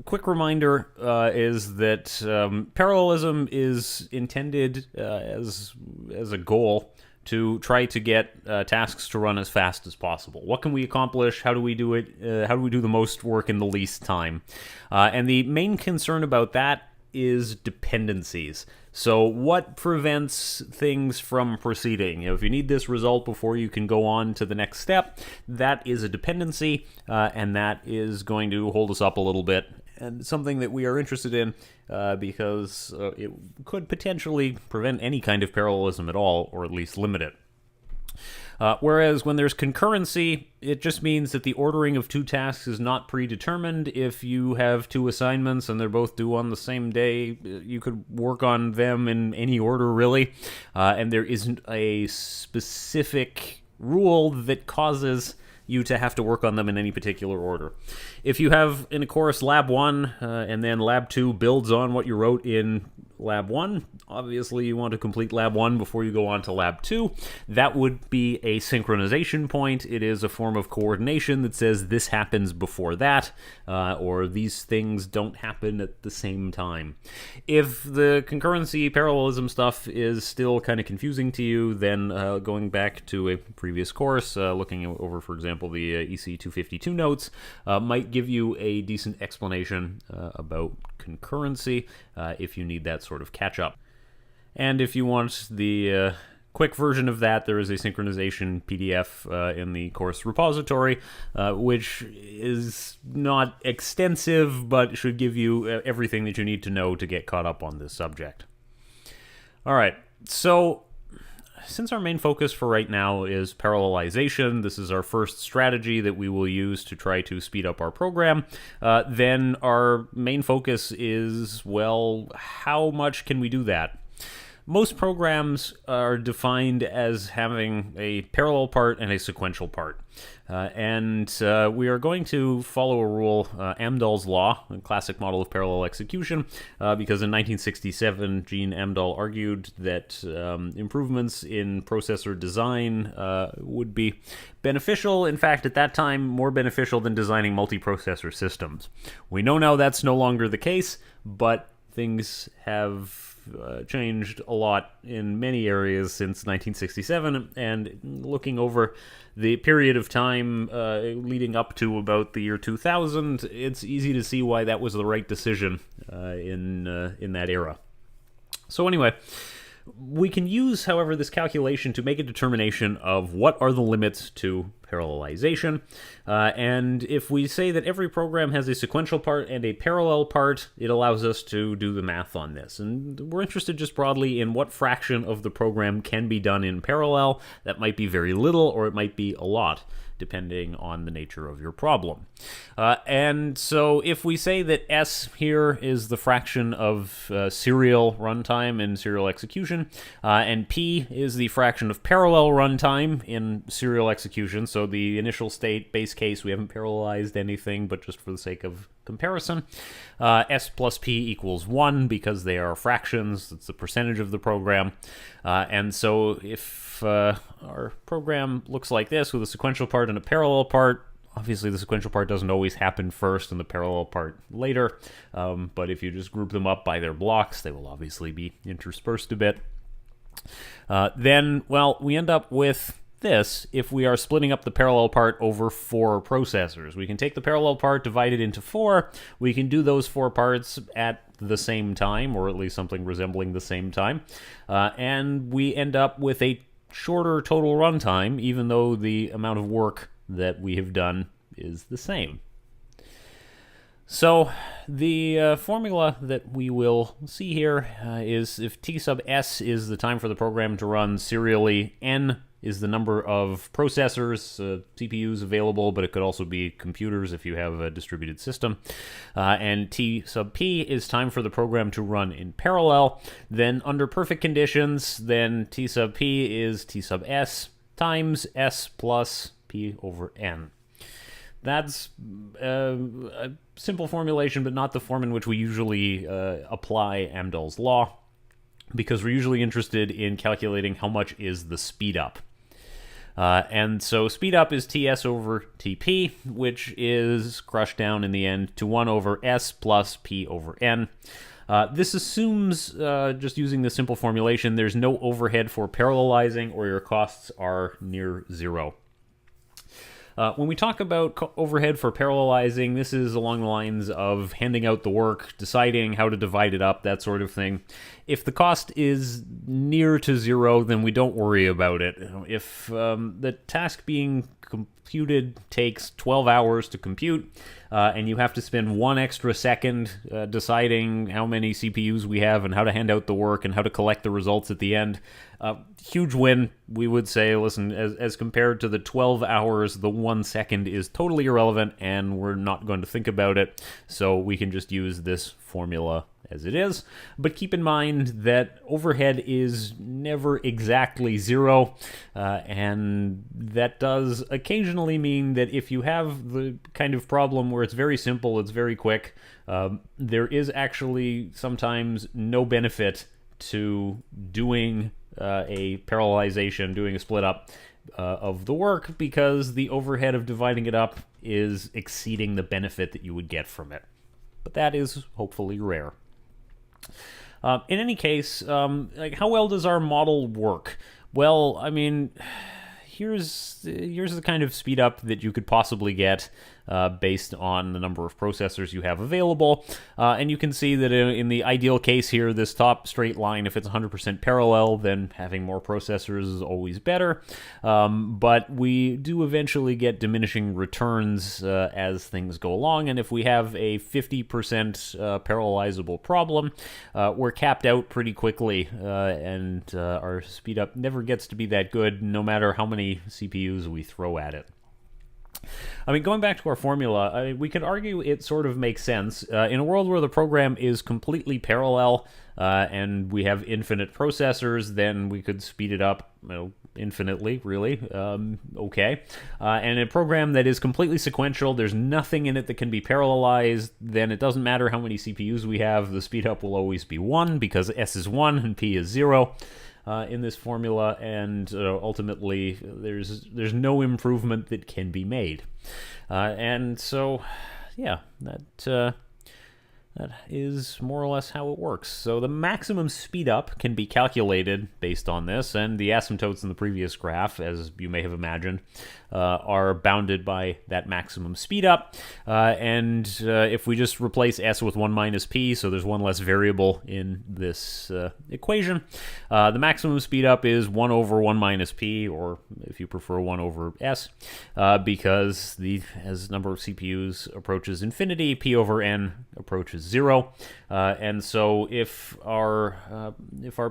quick reminder is that parallelism is intended as a goal to try to get tasks to run as fast as possible. What can we accomplish? How do we do it? How do we do the most work in the least time? And the main concern about that is dependencies. So what prevents things from proceeding? If you need this result before you can go on to the next step, that is a dependency, and that is going to hold us up a little bit, and something that we are interested in because it could potentially prevent any kind of parallelism at all, or at least limit it. Whereas when there's concurrency, it just means that the ordering of two tasks is not predetermined. If you have two assignments and they're both due on the same day, you could work on them in any order, really. And there isn't a specific rule that causes you to have to work on them in any particular order. If you have in a course Lab 1 and then Lab 2 builds on what you wrote in Lab 1, obviously you want to complete Lab 1 before you go on to Lab 2. That would be a synchronization point. It is a form of coordination that says this happens before that, or these things don't happen at the same time. If the concurrency parallelism stuff is still kind of confusing to you, then going back to a previous course, looking over, for example, the ECE 252 notes, might give you a decent explanation about concurrency if you need that sort of catch-up. And if you want the quick version of that, there is a synchronization PDF in the course repository, which is not extensive, but should give you everything that you need to know to get caught up on this subject. All right, so since our main focus for right now is parallelization, this is our first strategy that we will use to try to speed up our program, then our main focus is, well, how much can we do that? Most programs are defined as having a parallel part and a sequential part. And we are going to follow a rule, Amdahl's law, a classic model of parallel execution, because in 1967, Gene Amdahl argued that improvements in processor design would be beneficial. In fact, at that time, more beneficial than designing multiprocessor systems. We know now that's no longer the case, but things have changed a lot in many areas since 1967, and looking over the period of time leading up to about the year 2000, it's easy to see why that was the right decision in that era. So anyway, we can use, however, this calculation to make a determination of what are the limits to parallelization. And if we say that every program has a sequential part and a parallel part, it allows us to do the math on this. And we're interested just broadly in what fraction of the program can be done in parallel. That might be very little, or it might be a lot, depending on the nature of your problem. And so if we say that S here is the fraction of serial runtime in serial execution, and P is the fraction of parallel runtime in serial execution, so the initial state, base case, we haven't parallelized anything, but just for the sake of comparison, S plus P equals 1 because they are fractions. It's the percentage of the program. And so if our program looks like this with a sequential part and a parallel part, obviously the sequential part doesn't always happen first and the parallel part later, but if you just group them up by their blocks, they will obviously be interspersed a bit. Then, well, we end up with this if we are splitting up the parallel part over 4 processors. We can take the parallel part, divide it into 4. We can do those 4 parts at the same time, or at least something resembling the same time. And we end up with a shorter total runtime, even though the amount of work that we have done is the same. So the formula that we will see here is if T sub S is the time for the program to run serially, N is the number of processors, CPUs available, but it could also be computers if you have a distributed system. And T sub P is time for the program to run in parallel. Then under perfect conditions, then T sub P is T sub S times S plus P over N. That's a simple formulation, but not the form in which we usually apply Amdahl's law, because we're usually interested in calculating how much is the speed up. And so speed up is Ts over Tp, which is crushed down in the end to 1 over S plus P over N. This assumes, just using the simple formulation, there's no overhead for parallelizing or your costs are near zero. When we talk about overhead for parallelizing, this is along the lines of handing out the work, deciding how to divide it up, that sort of thing. If the cost is near to zero, then we don't worry about it. If the task being computed takes 12 hours to compute, and you have to spend 1 extra second deciding how many CPUs we have and how to hand out the work and how to collect the results at the end, huge win. We would say, listen, as compared to the 12 hours, the 1 second is totally irrelevant, and we're not going to think about it, so we can just use this formula as it is. But keep in mind that overhead is never exactly zero, and that does occasionally mean that if you have the kind of problem where it's very simple, it's very quick, there is actually sometimes no benefit to doing a parallelization, doing a split up of the work, because the overhead of dividing it up is exceeding the benefit that you would get from it. But that is hopefully rare. In any case, like, how well does our model work? Well, I mean, here's the kind of speed up that you could possibly get based on the number of processors you have available. And you can see that in the ideal case here, this top straight line, if it's 100% parallel, then having more processors is always better. But we do eventually get diminishing returns as things go along. And if we have a 50% parallelizable problem, we're capped out pretty quickly, and our speed up never gets to be that good, no matter how many CPUs we throw at it. I mean, going back to our formula, we could argue it sort of makes sense. In a world where the program is completely parallel and we have infinite processors, then we could speed it up infinitely, really. Okay. And a program that is completely sequential, there's nothing in it that can be parallelized, then it doesn't matter how many CPUs we have, the speed up will always be 1, because S is 1 and P is 0. In this formula, and ultimately there's no improvement that can be made. And so, yeah, that is more or less how it works. So the maximum speed up can be calculated based on this, and the asymptotes in the previous graph, as you may have imagined, are bounded by that maximum speed up. And if we just replace S with 1 minus P, so there's one less variable in this equation, the maximum speed up is 1 over 1 minus P, or if you prefer 1 over S, because as the number of CPUs approaches infinity, P over N approaches 0. And so if our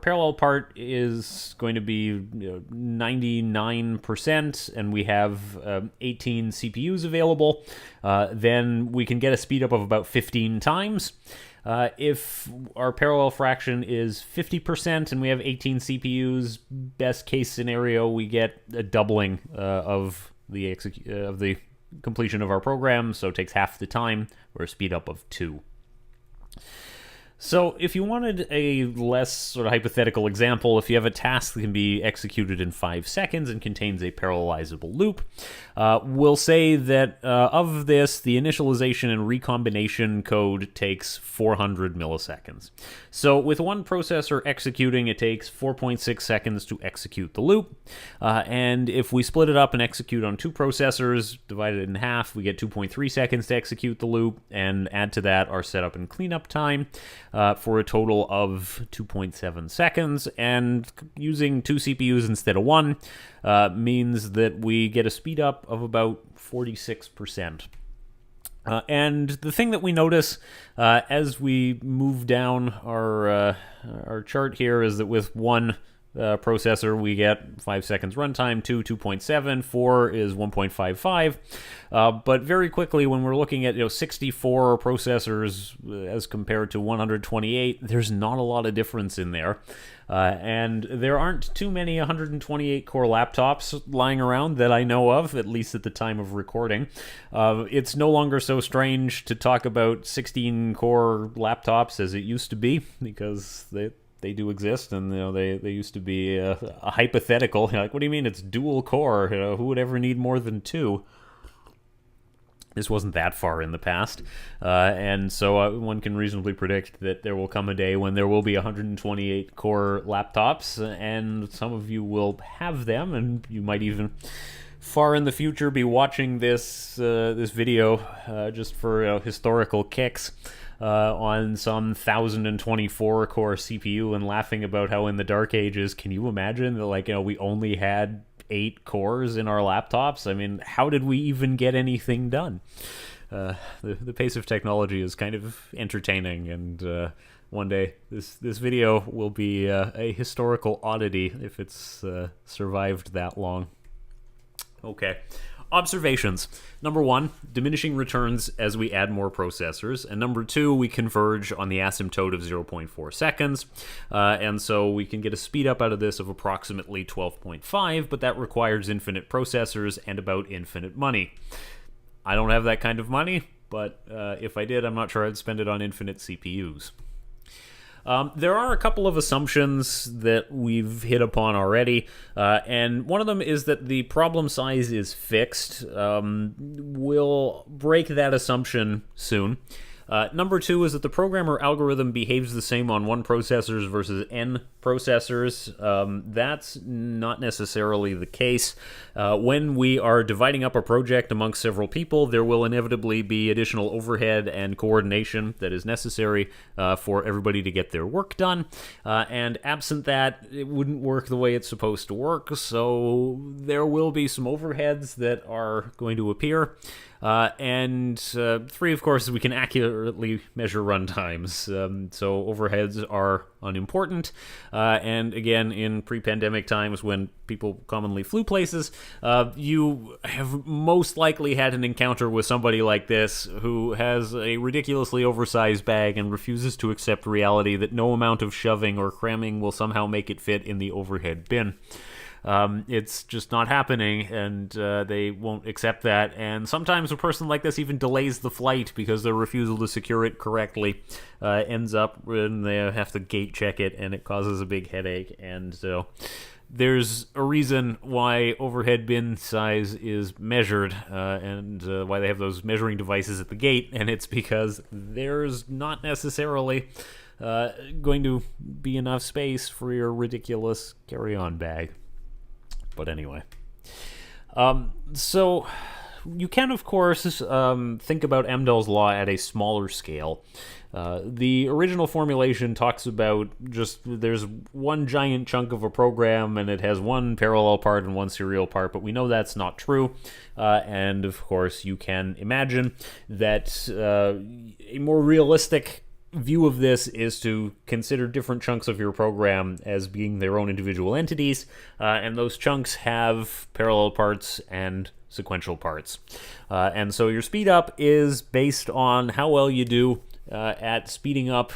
parallel part is going to be 99% and we have 18 CPUs available, then we can get a speed up of about 15 times. If our parallel fraction is 50% and we have 18 CPUs, best case scenario, we get a doubling of the completion of our program, so it takes half the time, or a speed up of 2. So if you wanted a less sort of hypothetical example, if you have a task that can be executed in 5 seconds and contains a parallelizable loop, we'll say that of this, the initialization and recombination code takes 400 milliseconds. So with one processor executing, it takes 4.6 seconds to execute the loop. And if we split it up and execute on 2 processors, divide it in half, we get 2.3 seconds to execute the loop, and add to that our setup and cleanup time. For a total of 2.7 seconds, and using 2 CPUs instead of 1 means that we get a speed up of about 46%. And the thing that we notice as we move down our chart here is that with one processor we get 5 seconds runtime, 2.7, 4 is 1.55, but very quickly when we're looking at 64 processors as compared to 128, there's not a lot of difference in there. And there aren't too many 128 core laptops lying around that I know of, at least at the time of recording. It's no longer so strange to talk about 16 core laptops as it used to be, because they do exist, and they used to be a hypothetical. Like, what do you mean it's dual core? Who would ever need more than two? This wasn't that far in the past, and so one can reasonably predict that there will come a day when there will be 128 core laptops, and some of you will have them, and you might even far in the future be watching this video just for historical kicks on some 1024 core CPU and laughing about how in the dark ages, can you imagine that we only had 8 cores in our laptops? I mean, how did we even get anything done? The pace of technology is kind of entertaining, and one day this video will be a historical oddity if it's survived that long. Okay. Observations. Number 1, diminishing returns as we add more processors. And number 2, we converge on the asymptote of 0.4 seconds. And so we can get a speed up out of this of approximately 12.5, but that requires infinite processors and about infinite money. I don't have that kind of money, but if I did, I'm not sure I'd spend it on infinite CPUs. There are a couple of assumptions that we've hit upon already, and one of them is that the problem size is fixed. We'll break that assumption soon. Number 2 is that the programmer algorithm behaves the same on 1 processors versus n processors. That's not necessarily the case. When we are dividing up a project amongst several people, there will inevitably be additional overhead and coordination that is necessary for everybody to get their work done. And absent that, it wouldn't work the way it's supposed to work. So there will be some overheads that are going to appear. And 3, of course, we can accurately measure runtimes. So overheads are unimportant. And again, in pre-pandemic times when people commonly flew places, you have most likely had an encounter with somebody like this who has a ridiculously oversized bag and refuses to accept reality that no amount of shoving or cramming will somehow make it fit in the overhead bin. It's just not happening, and they won't accept that. And sometimes a person like this even delays the flight because their refusal to secure it correctly ends up when they have to gate check it, and it causes a big headache. And so there's a reason why overhead bin size is measured, and why they have those measuring devices at the gate, and it's because there's not necessarily going to be enough space for your ridiculous carry-on bag. But anyway, so you can, of course, think about Amdahl's law at a smaller scale. The original formulation talks about just there's one giant chunk of a program and it has one parallel part and one serial part, but we know that's not true. And of course, you can imagine that a more realistic view of this is to consider different chunks of your program as being their own individual entities, and those chunks have parallel parts and sequential parts. And so your speed up is based on how well you do at speeding up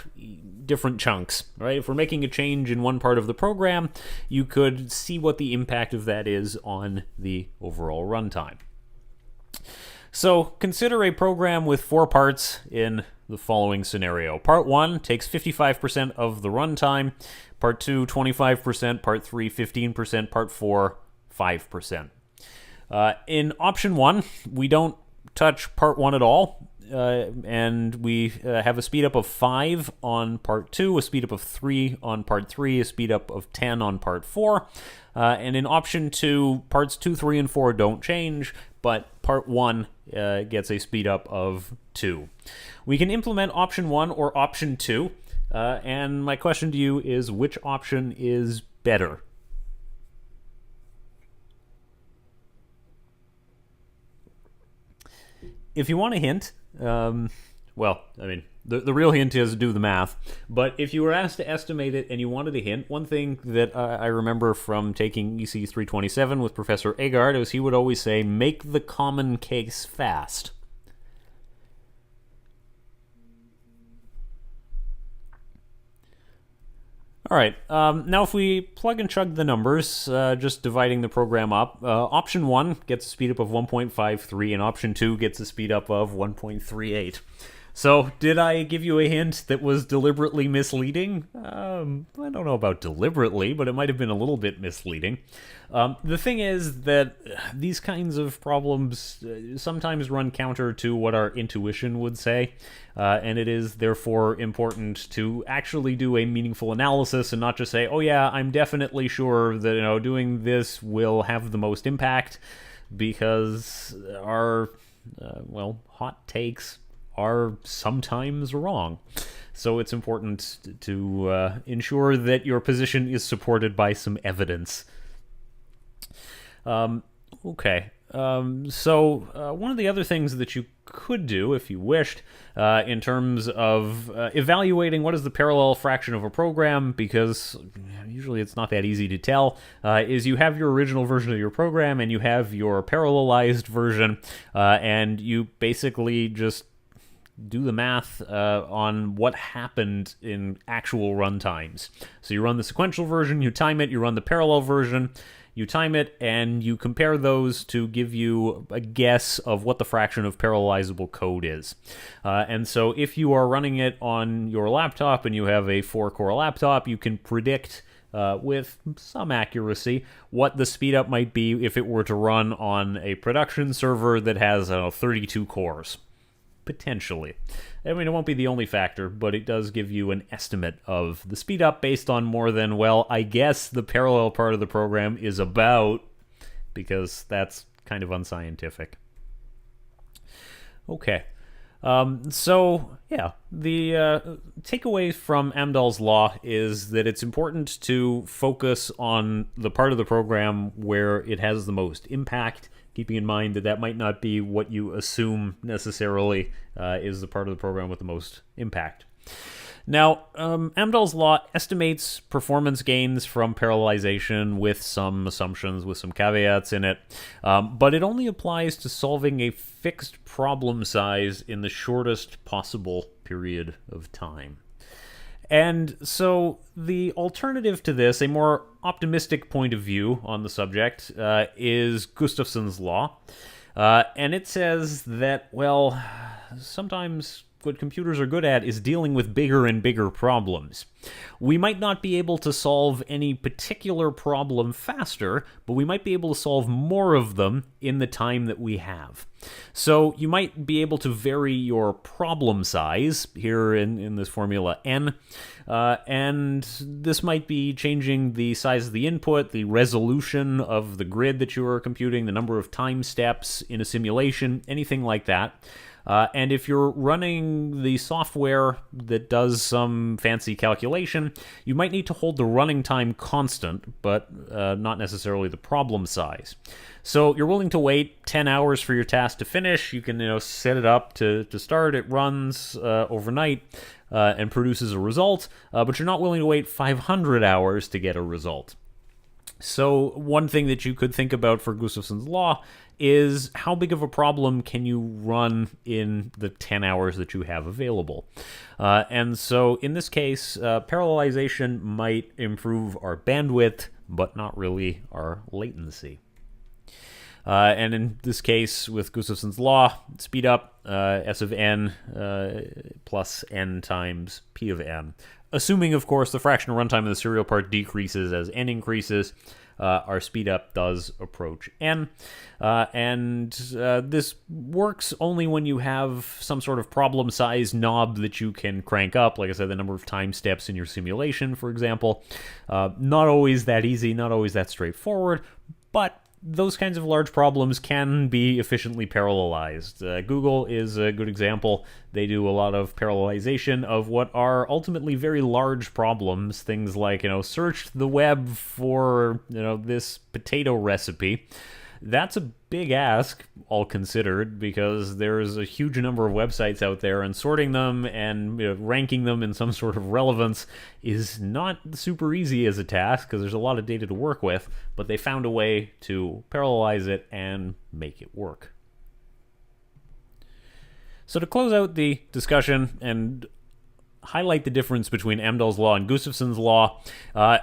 different chunks, right? If we're making a change in one part of the program, you could see what the impact of that is on the overall runtime. So consider a program with 4 parts in the following scenario. Part 1 takes 55% of the runtime, Part 2 25%, Part 3 15%, Part 4 5%. In option 1, we don't touch Part 1 at all, and we have a speed up of 5 on Part 2, a speed up of 3 on Part 3, a speed up of 10 on Part 4. And in option 2, parts 2, 3, and 4 don't change, but part 1 gets a speed up of 2. We can implement option 1 or option 2, and my question to you is, which option is better? If you want a hint, well, I mean, the real hint is do the math. But if you were asked to estimate it and you wanted a hint, one thing that I remember from taking ECE 327 with Professor Agard is he would always say, make the common case fast. All right, now if we plug and chug the numbers, just dividing the program up, option 1 gets a speed up of 1.53 and option 2 gets a speed up of 1.38. So, did I give you a hint that was deliberately misleading? I don't know about deliberately, but it might have been a little bit misleading. The thing is that these kinds of problems sometimes run counter to what our intuition would say, and it is therefore important to actually do a meaningful analysis and not just say, oh yeah, I'm definitely sure that doing this will have the most impact, because our hot takes are sometimes wrong. So it's important to ensure that your position is supported by some evidence. Okay. So one of the other things that you could do, if you wished, in terms of evaluating what is the parallel fraction of a program, because usually it's not that easy to tell, is you have your original version of your program and you have your parallelized version, and you basically just do the math on what happened in actual run times. So you run the sequential version, you time it, you run the parallel version, you time it, and you compare those to give you a guess of what the fraction of parallelizable code is. And so if you are running it on your laptop and you have a 4-core laptop, you can predict with some accuracy what the speed up might be if it were to run on a production server that has 32 cores. Potentially. I mean, it won't be the only factor, but it does give you an estimate of the speed up based on more than, well, I guess the parallel part of the program is about, because that's kind of unscientific. Okay. So, yeah, the takeaway from Amdahl's law is that it's important to focus on the part of the program where it has the most impact, keeping in mind that that might not be what you assume necessarily is the part of the program with the most impact. Now, Amdahl's law estimates performance gains from parallelization with some assumptions, with some caveats in it, but it only applies to solving a fixed problem size in the shortest possible period of time. And so the alternative to this, a more optimistic point of view on the subject, is Gustafson's law. And it says that, well, sometimes what computers are good at is dealing with bigger and bigger problems. We might not be able to solve any particular problem faster, but we might be able to solve more of them in the time that we have. So you might be able to vary your problem size here in this formula n, and this might be changing the size of the input, the resolution of the grid that you are computing, the number of time steps in a simulation, anything like that. And if you're running the software that does some fancy calculation, you might need to hold the running time constant, but not necessarily the problem size. So you're willing to wait 10 hours for your task to finish. You can set it up to start. It runs overnight and produces a result, but you're not willing to wait 500 hours to get a result. So one thing that you could think about for Gustafson's law is how big of a problem can you run in the 10 hours that you have available. And so in this case, parallelization might improve our bandwidth, but not really our latency. And in this case, with Gustafson's law, speed up S of n plus n times p of n. Assuming, of course, the fractional runtime of the serial part decreases as n increases, our speed up does approach n. And this works only when you have some sort of problem size knob that you can crank up. Like I said, the number of time steps in your simulation, for example. Not always that easy, not always that straightforward, but those kinds of large problems can be efficiently parallelized. Google is a good example. They do a lot of parallelization of what are ultimately very large problems. Things like, search the web for, this potato recipe. That's a big ask, all considered, because there's a huge number of websites out there, and sorting them and ranking them in some sort of relevance is not super easy as a task, because there's a lot of data to work with, but they found a way to parallelize it and make it work. So to close out the discussion, and highlight the difference between Amdahl's law and Gustafson's law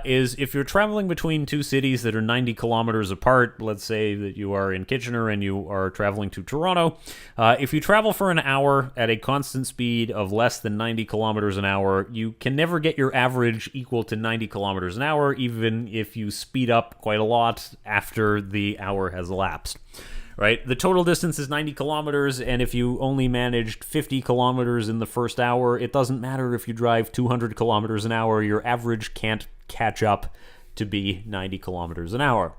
is if you're traveling between two cities that are 90 kilometers apart, let's say that you are in Kitchener and you are traveling to Toronto, if you travel for an hour at a constant speed of less than 90 kilometers an hour, you can never get your average equal to 90 kilometers an hour, even if you speed up quite a lot after the hour has elapsed. Right? The total distance is 90 kilometers, and if you only managed 50 kilometers in the first hour, it doesn't matter if you drive 200 kilometers an hour, your average can't catch up to be 90 kilometers an hour.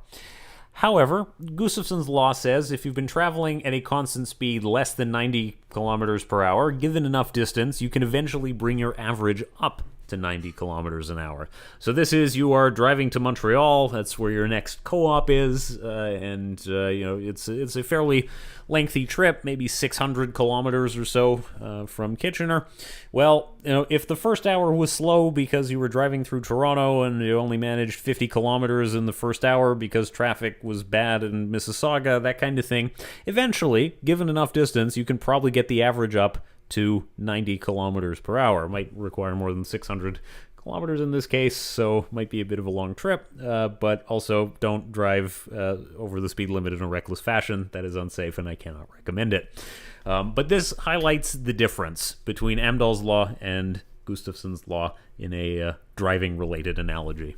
However, Gustafson's law says if you've been traveling at a constant speed less than 90 kilometers per hour, given enough distance, you can eventually bring your average up to 90 kilometers an hour. So this is, you are driving to Montreal, that's where your next co-op is, and it's a fairly lengthy trip, maybe 600 kilometers or so from Kitchener. Well, if the first hour was slow because you were driving through Toronto and you only managed 50 kilometers in the first hour because traffic was bad in Mississauga, that kind of thing, eventually, given enough distance, you can probably get the average up to 90 kilometers per hour. Might require more than 600 kilometers in this case, so might be a bit of a long trip, but also don't drive over the speed limit in a reckless fashion. That is unsafe, and I cannot recommend it. But this highlights the difference between Amdahl's law and Gustafson's law in a driving-related analogy.